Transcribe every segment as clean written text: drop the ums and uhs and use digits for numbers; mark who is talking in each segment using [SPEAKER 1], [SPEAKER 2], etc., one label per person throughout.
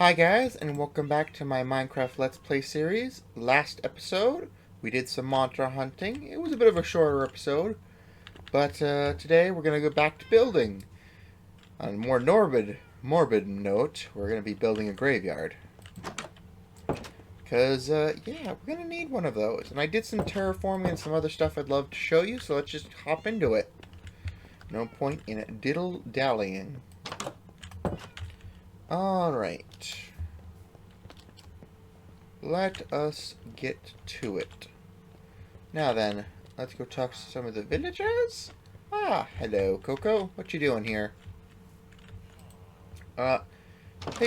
[SPEAKER 1] Hi guys, and welcome back to my Minecraft Let's Play series. Last episode, we did some monster hunting. It was a bit of a shorter episode, but today we're going to go back to building. On a more morbid note, we're going to be building a graveyard. Because, yeah, we're going to need one of those. And I did some terraforming and some other stuff I'd love to show you, so let's just hop into it. No point in diddle-dallying. Alright. Let us get to it. Now then, let's go talk to some of the villagers. Ah, hello, Coco. What you doing here? Hey,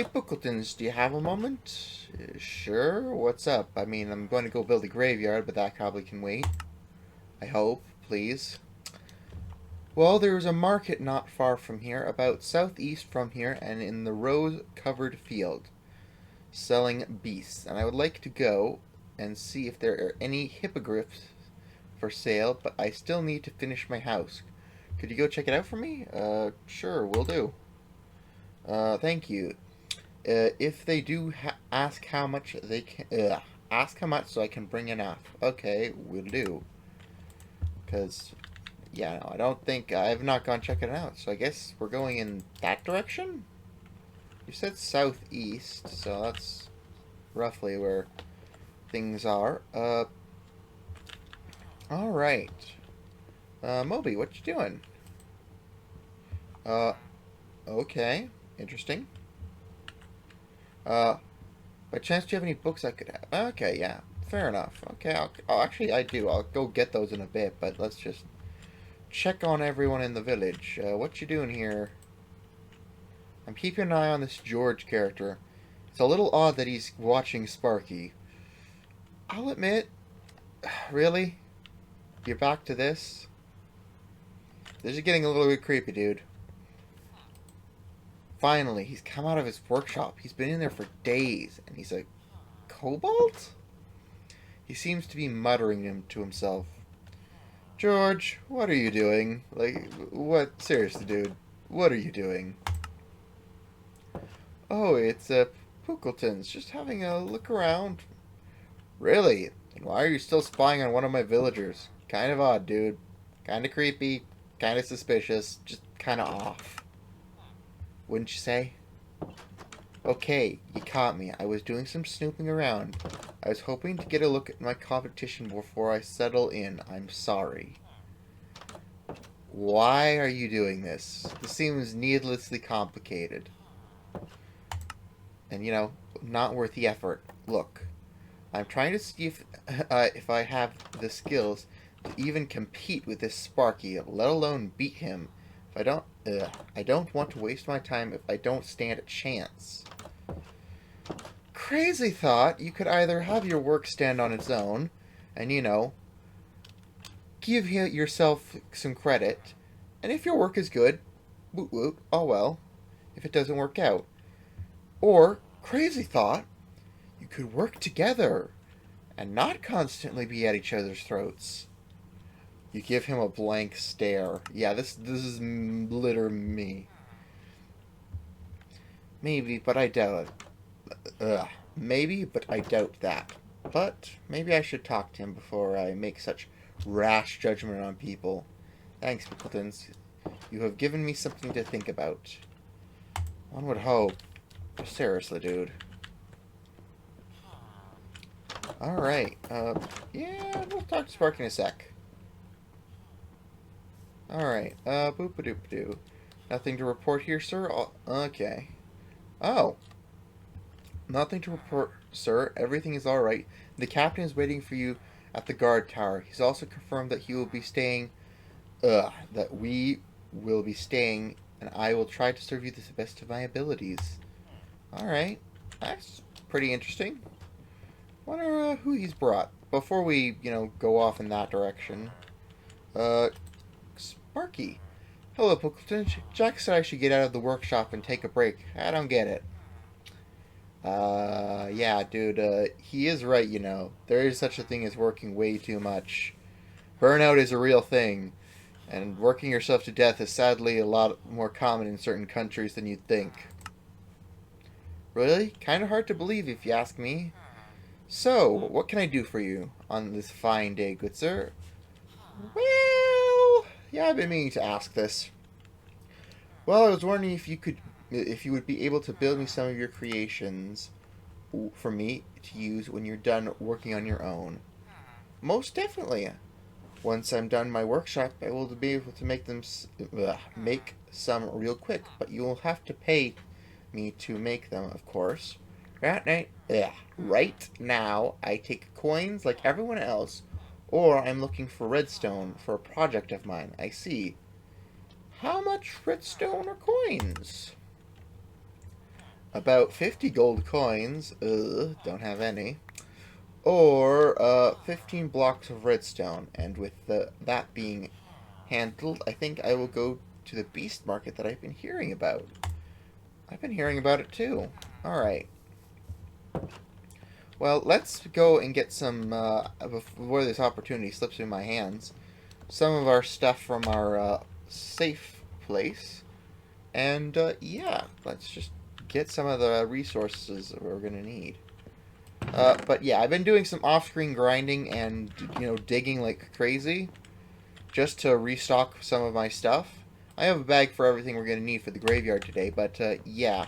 [SPEAKER 1] pookaltins, do you have a moment? Sure, what's up? I mean, I'm going to go build a graveyard, but that probably can wait. I hope, please. Well, there's a market not far from here, about southeast from here, and in the rose-covered field, selling beasts. And I would like to go and see if there are any hippogriffs for sale, but I still need to finish my house. Could you go check it out for me? Sure, will do. Thank you. If they do ask how much they can, ask how much so I can bring enough. Okay, will do. Because, yeah, no, I don't think, I have not gone checking it out, so I guess we're going in that direction? You said southeast, so that's roughly where things are. Alright. Moby, what you doing? Okay. Interesting. By chance, do you have any books I could have? Okay, yeah. Fair enough. Okay, actually, I do. I'll go get those in a bit, but let's just check on everyone in the village. What you doing here? I'm keeping an eye on this George character. It's a little odd that he's watching Sparky. I'll admit, really? You're back to this? This is getting a little bit creepy, dude. Finally, he's come out of his workshop. He's been in there for days, and he's a kobold? He seems to be muttering to himself. George, what are you doing? Like, what? Seriously, dude. What are you doing? Oh, it's Pookaltins. Just having a look around. Really? Then why are you still spying on one of my villagers? Kind of odd, dude. Kind of creepy. Kind of suspicious. Just kind of off. Wouldn't you say? Okay, you caught me. I was doing some snooping around. I was hoping to get a look at my competition before I settle in. I'm sorry. Why are you doing this? This seems needlessly complicated. And, you know, not worth the effort. Look, I'm trying to see if I have the skills to even compete with this Sparky, let alone beat him. If I don't want to waste my time if I don't stand a chance. Crazy thought. You could either have your work stand on its own, and, you know, give yourself some credit, and if your work is good, woot woot, oh well, if it doesn't work out. Or, crazy thought, you could work together and not constantly be at each other's throats. You give him a blank stare. Yeah, this is literally me. Maybe, but I doubt it. Maybe, but I doubt that. But maybe I should talk to him before I make such rash judgment on people. Thanks, Pookaltins. You have given me something to think about. One would hope. Seriously, dude. Alright, yeah, we'll talk to Spark in a sec. Alright, boop-a-doop-a-doo. Nothing to report here, sir? Okay. Oh. Nothing to report, sir. Everything is alright. The captain is waiting for you at the guard tower. He's also confirmed that he will be staying, that we will be staying, and I will try to serve you to the best of my abilities. Alright. That's pretty interesting. Wonder who he's brought. Before we, you know, go off in that direction. Sparky. Hello, Pookalton. Jack said I should get out of the workshop and take a break. I don't get it. Yeah, dude, he is right, you know. There is such a thing as working way too much. Burnout is a real thing, and working yourself to death is sadly a lot more common in certain countries than you'd think. Really? Kind of hard to believe if you ask me. So, what can I do for you on this fine day, good sir? Well, yeah, I've been meaning to ask this. Well, I was wondering if you would be able to build me some of your creations for me to use when you're done working on your own. Most definitely. Once I'm done my workshop, I will be able to make some real quick, but you will have to pay me to make them, of course. Right now, I take coins like everyone else, or I'm looking for redstone for a project of mine. I see. How much redstone or coins? About 50 gold coins. Don't have any. Or 15 blocks of redstone. And with that being handled, I think I will go to the beast market that I've been hearing about. I've been hearing about it too. Alright. Well, let's go and get some, before this opportunity slips through my hands, some of our stuff from our safe place. And, yeah, let's just get some of the resources that we're going to need. But, yeah, I've been doing some off-screen grinding and, digging like crazy just to restock some of my stuff. I have a bag for everything we're going to need for the graveyard today, but, yeah.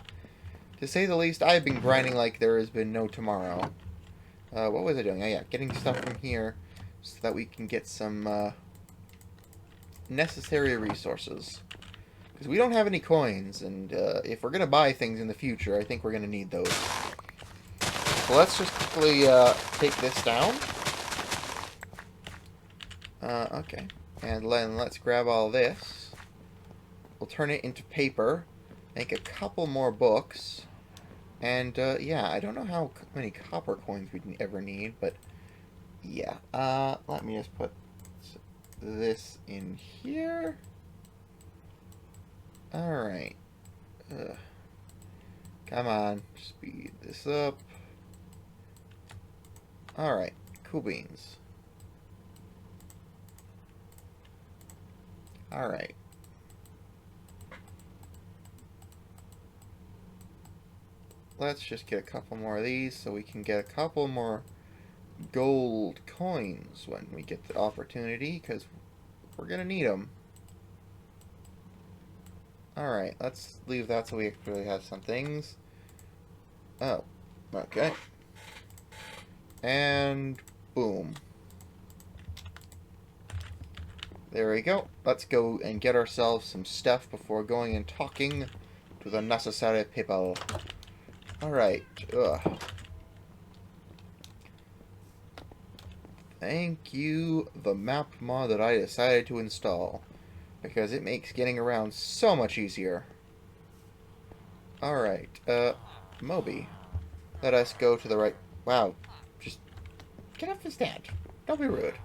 [SPEAKER 1] To say the least, I've been grinding like there has been no tomorrow. What was I doing? Oh, yeah, getting stuff from here so that we can get some necessary resources. Because we don't have any coins, and if we're going to buy things in the future, I think we're going to need those. So let's just quickly take this down. Okay. And then let's grab all this. We'll turn it into paper. Make a couple more books. And, yeah, I don't know how many copper coins we'd ever need, but, yeah. Let me just put this in here. Alright. Come on. Speed this up. Alright. Cool beans. Alright. Let's just get a couple more of these so we can get a couple more gold coins when we get the opportunity, because we're going to need them. Alright, let's leave that so we actually have some things. Oh, okay. And boom. There we go. Let's go and get ourselves some stuff before going and talking to the necessary people. Alright. Thank you, the map mod that I decided to install, because it makes getting around so much easier. Alright, Moby. Let us go to the right... Wow. Just get off the stand. Don't be rude.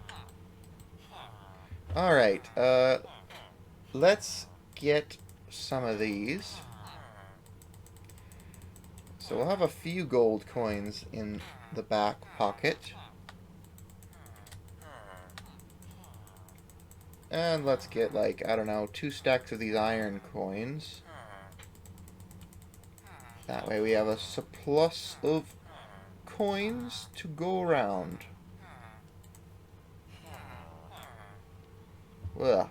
[SPEAKER 1] Alright, let's get some of these. So we'll have a few gold coins in the back pocket. And let's get, like, I don't know, 2 stacks of these iron coins. That way we have a surplus of coins to go around. Ugh.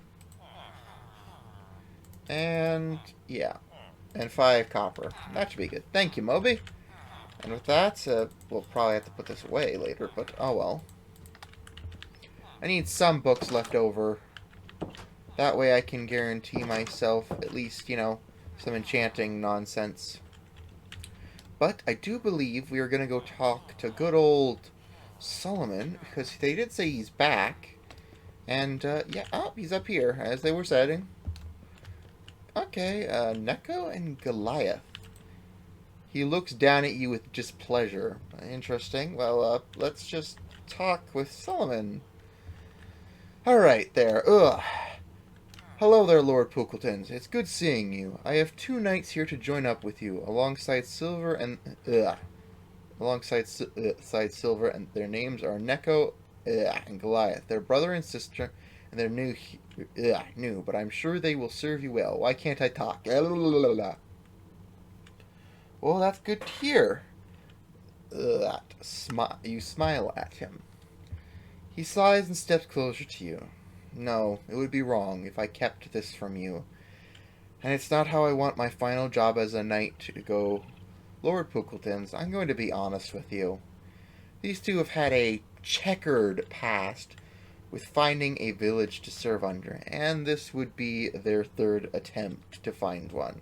[SPEAKER 1] And, yeah. And 5 copper. That should be good. Thank you, Moby. And with that, we'll probably have to put this away later, but oh well. I need some books left over. That way I can guarantee myself at least, some enchanting nonsense. But I do believe we are going to go talk to good old Solomon, because they did say he's back. And, yeah, oh, he's up here, as they were saying. Okay, Neko and Goliath. He looks down at you with displeasure. Interesting. Well, let's just talk with Solomon. Alright, there. Ugh. Hello there, Lord Pookaltins. It's good seeing you. I have 2 knights here to join up with you, alongside Silver and... Alongside Silver, and their names are Neko and Goliath. They're brother and sister, and they're new, but I'm sure they will serve you well. Why can't I talk? Well, that's good to hear. You smile at him. He sighs and steps closer to you. No, it would be wrong if I kept this from you. And it's not how I want my final job as a knight to go. Lord Pookaltins, I'm going to be honest with you. These two have had a checkered past with finding a village to serve under, and this would be their third attempt to find one.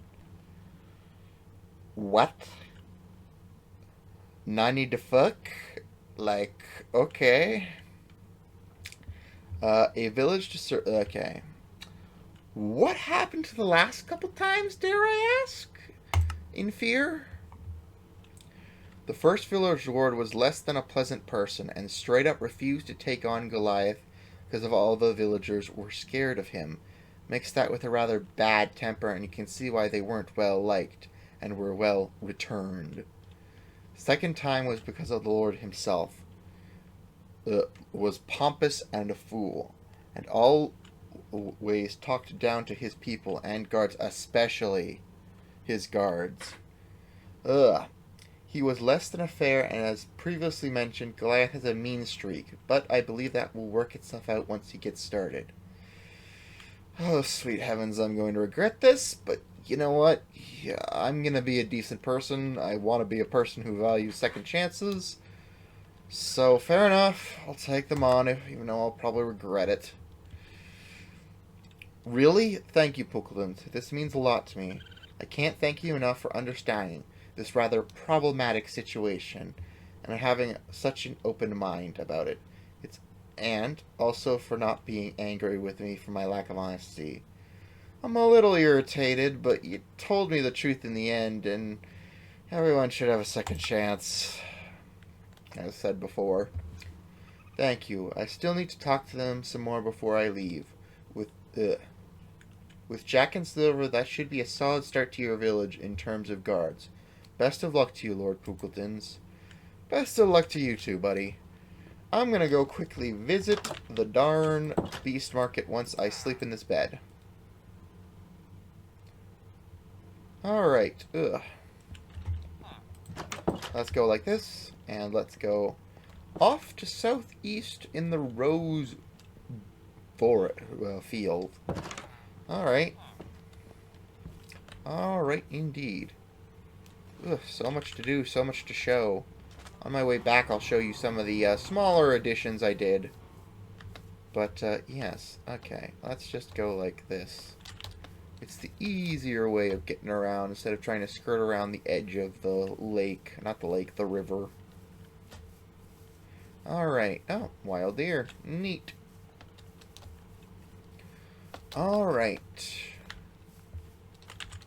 [SPEAKER 1] What? Not need to fuck? Like, okay. A village to serve. Okay. What happened to the last couple times, dare I ask? In fear? The first village lord was less than a pleasant person, and straight up refused to take on Goliath because of all the villagers were scared of him. Mix that with a rather bad temper, and you can see why they weren't well liked, and were well returned. Second time was because of the lord himself. Was pompous and a fool, and always talked down to his people and guards, especially his guards. He was less than a fair, and as previously mentioned, Goliath has a mean streak, but I believe that will work itself out once he gets started. Oh, sweet heavens, I'm going to regret this, but you know what? Yeah, I'm going to be a decent person. I want to be a person who values second chances. So, fair enough. I'll take them on, even though I'll probably regret it. Really? Thank you, Pookaltins. This means a lot to me. I can't thank you enough for understanding this rather problematic situation and having such an open mind about it. And also for not being angry with me for my lack of honesty. I'm a little irritated, but you told me the truth in the end, and everyone should have a second chance. As said before. Thank you. I still need to talk to them some more before I leave. With Jack and Silver, that should be a solid start to your village in terms of guards. Best of luck to you, Lord Pookaltins. Best of luck to you too, buddy. I'm gonna go quickly visit the darn beast market once I sleep in this bed. Alright. Let's go like this, and let's go off to southeast in the rose field. Alright. Alright, indeed. So much to do, so much to show. On my way back, I'll show you some of the smaller additions I did. But, yes. Okay, let's just go like this. It's the easier way of getting around instead of trying to skirt around the edge of the lake. Not the lake, the river. Alright. Oh, wild deer. Neat. Alright.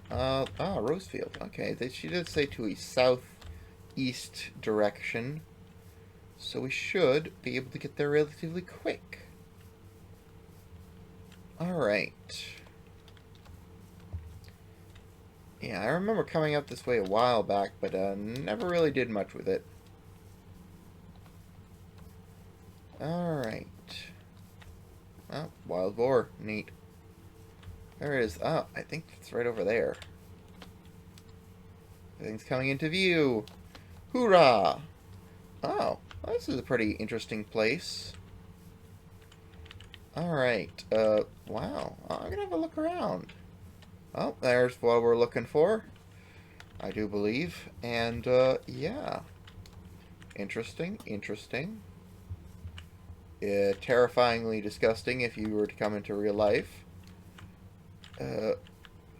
[SPEAKER 1] Rosefield. Okay, she did say to a southeast direction. So we should be able to get there relatively quick. Alright. Yeah, I remember coming up this way a while back, but never really did much with it. Alright. Oh, wild boar. Neat. There it is. Oh, I think it's right over there. Everything's coming into view. Hoorah! Oh, well, this is a pretty interesting place. Alright, wow. I'm gonna have a look around. Oh, there's what we're looking for, I do believe. And, yeah. Interesting, interesting. Terrifyingly disgusting if you were to come into real life.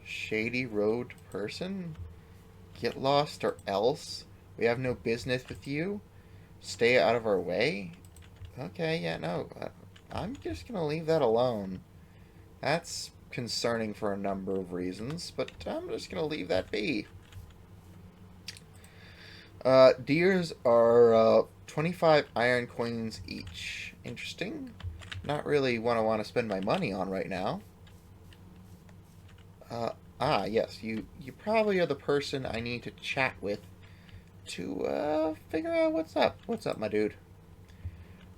[SPEAKER 1] Shady road person? Get lost or else? We have no business with you? Stay out of our way? Okay, yeah, no. I'm just gonna leave that alone. That's concerning for a number of reasons, but I'm just gonna leave that be. Deers are 25 iron coins each. Interesting. Not really what I want to spend my money on right now. Yes, you probably are the person I need to chat with to figure out what's up. What's up, my dude?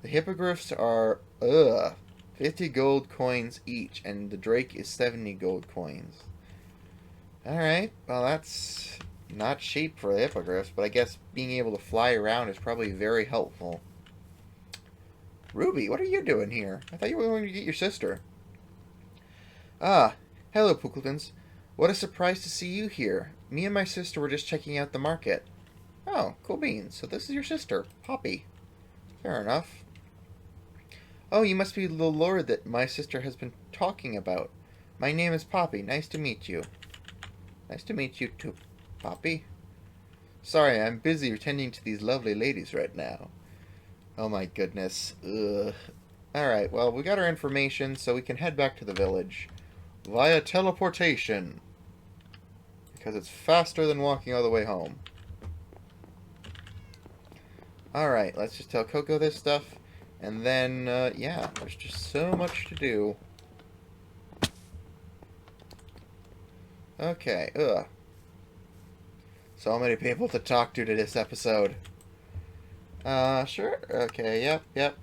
[SPEAKER 1] The hippogriffs are 50 gold coins each, and the drake is 70 gold coins. Alright, well that's Not cheap for the hippogriffs, but I guess being able to fly around is probably very helpful. Ruby, what are you doing here? I thought you were going to get your sister. Ah, hello, pookaltins. What a surprise to see you here. Me and my sister were just checking out the market. Oh, cool beans. So this is your sister, Poppy. Fair enough. Oh, you must be the lord that my sister has been talking about. My name is Poppy. Nice to meet you. Nice to meet you too, Poppy. Sorry, I'm busy attending to these lovely ladies right now. Oh my goodness. Ugh. Alright, well, we got our information, so we can head back to the village. Via teleportation. Because it's faster than walking all the way home. Alright, let's just tell Coco this stuff. And then, yeah, there's just so much to do. Okay, ugh. So many people to talk to this episode. Sure. Okay, yep.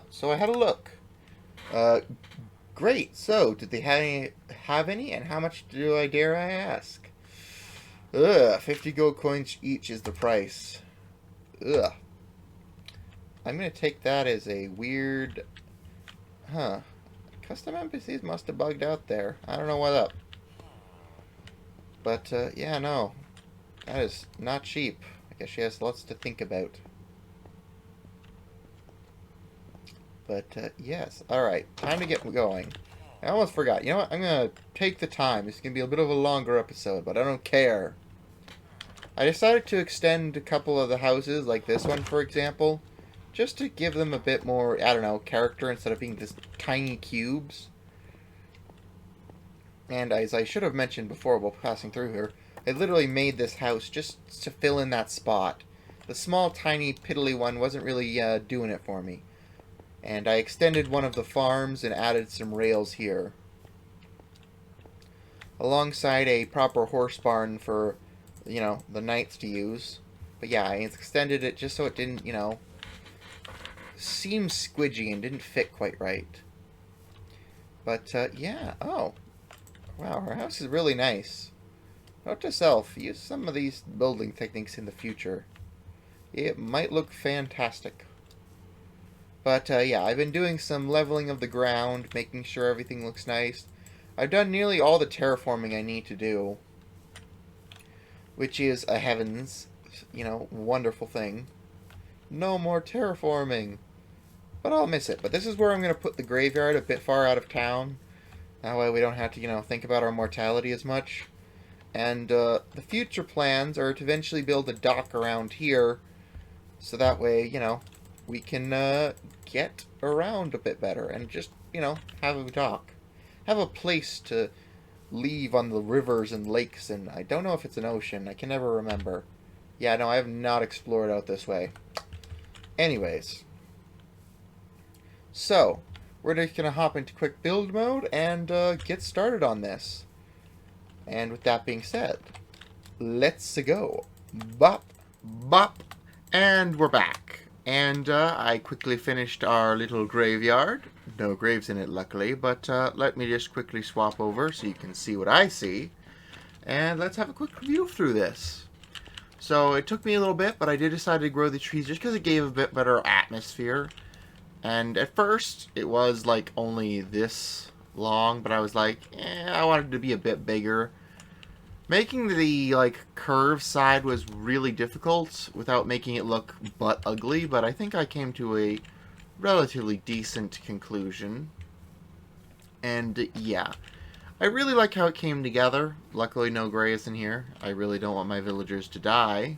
[SPEAKER 1] So I had a look. Great. So, did they have any, and how much do I dare I ask? Ugh, 50 gold coins each is the price. Ugh. I'm gonna take that as a weird... Huh. Custom NPCs must have bugged out there. I don't know what up. But, yeah, no. That is not cheap. I guess she has lots to think about. But, yes. Alright, time to get going. I almost forgot. You know what? I'm going to take the time. It's going to be a bit of a longer episode, but I don't care. I decided to extend a couple of the houses, like this one, for example, just to give them a bit more, I don't know, character instead of being just tiny cubes. And as I should have mentioned before while passing through here, I literally made this house just to fill in that spot. The small, tiny, piddly one wasn't really doing it for me. And I extended one of the farms and added some rails here. Alongside a proper horse barn for, you know, the knights to use. But yeah, I extended it just so it didn't, you know, seem squidgy and didn't fit quite right. But, yeah. Oh. Wow, her house is really nice. Note to self, use some of these building techniques in the future. It might look fantastic. But, yeah, I've been doing some leveling of the ground, making sure everything looks nice. I've done nearly all the terraforming I need to do. Which is a heavens, you know, wonderful thing. No more terraforming. But I'll miss it. But this is where I'm going to put the graveyard a bit far out of town. That way we don't have to, you know, think about our mortality as much. And the future plans are to eventually build a dock around here. So that way, you know, we can get around a bit better. And just, you know, have a dock. Have a place to leave on the rivers and lakes. And I don't know if it's an ocean. I can never remember. Yeah, no, I have not explored out this way. Anyways. So, we're just going to hop into quick build mode and get started on this. And with that being said, let's go. Bop, bop, and we're back. And I quickly finished our little graveyard. No graves in it, luckily, but let me just quickly swap over so you can see what I see. And let's have a quick review through this. So it took me a little bit, but I did decide to grow the trees just because it gave a bit better atmosphere. And at first, it was like only this long, but I was like, I wanted it to be a bit bigger. Making the like curved side was really difficult without making it look butt ugly, but I think I came to a relatively decent conclusion. And yeah, I really like how it came together. Luckily, no grays in here. I really don't want my villagers to die.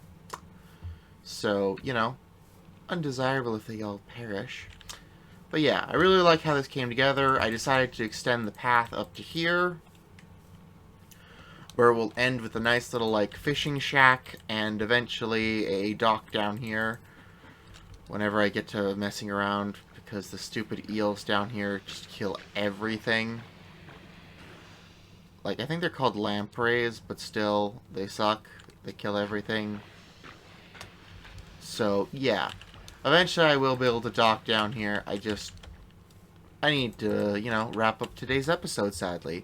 [SPEAKER 1] So, you know, undesirable if they all perish. But yeah, I really like how this came together. I decided to extend the path up to here, where we'll end with a nice little, like, fishing shack, and eventually a dock down here, whenever I get to messing around, because the stupid eels down here just kill everything. Like, I think they're called lampreys, but still, they suck. They kill everything. So, yeah. Eventually I will build a dock down here. I need to, you know, wrap up today's episode, sadly.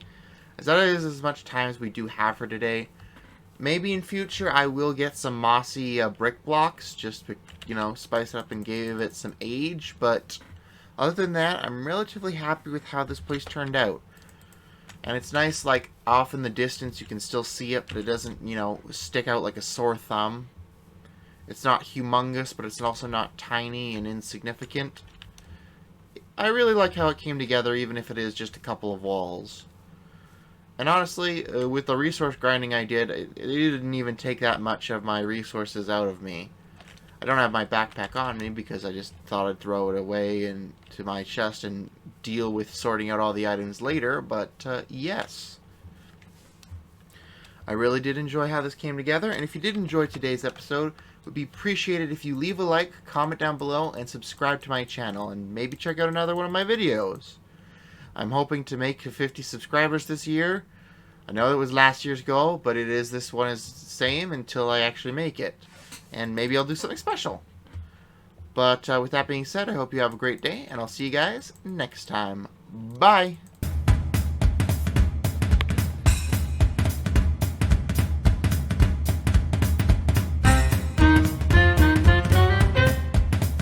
[SPEAKER 1] As that is as much time as we do have for today. Maybe in future I will get some mossy brick blocks just to, spice it up and give it some age. But other than that, I'm relatively happy with how this place turned out. And it's nice, like, off in the distance you can still see it, but it doesn't, stick out like a sore thumb. It's not humongous, but it's also not tiny and insignificant. I really like how it came together, even if it is just a couple of walls. And honestly, with the resource grinding I did, it didn't even take that much of my resources out of me. I don't have my backpack on me because I just thought I'd throw it away into my chest and deal with sorting out all the items later, but yes. I really did enjoy how this came together, and if you did enjoy today's episode, it would be appreciated if you leave a like, comment down below, and subscribe to my channel, and maybe check out another one of my videos. I'm hoping to make 50 subscribers this year. I know it was last year's goal, but this one is the same until I actually make it. And maybe I'll do something special. But with that being said, I hope you have a great day, and I'll see you guys next time. Bye!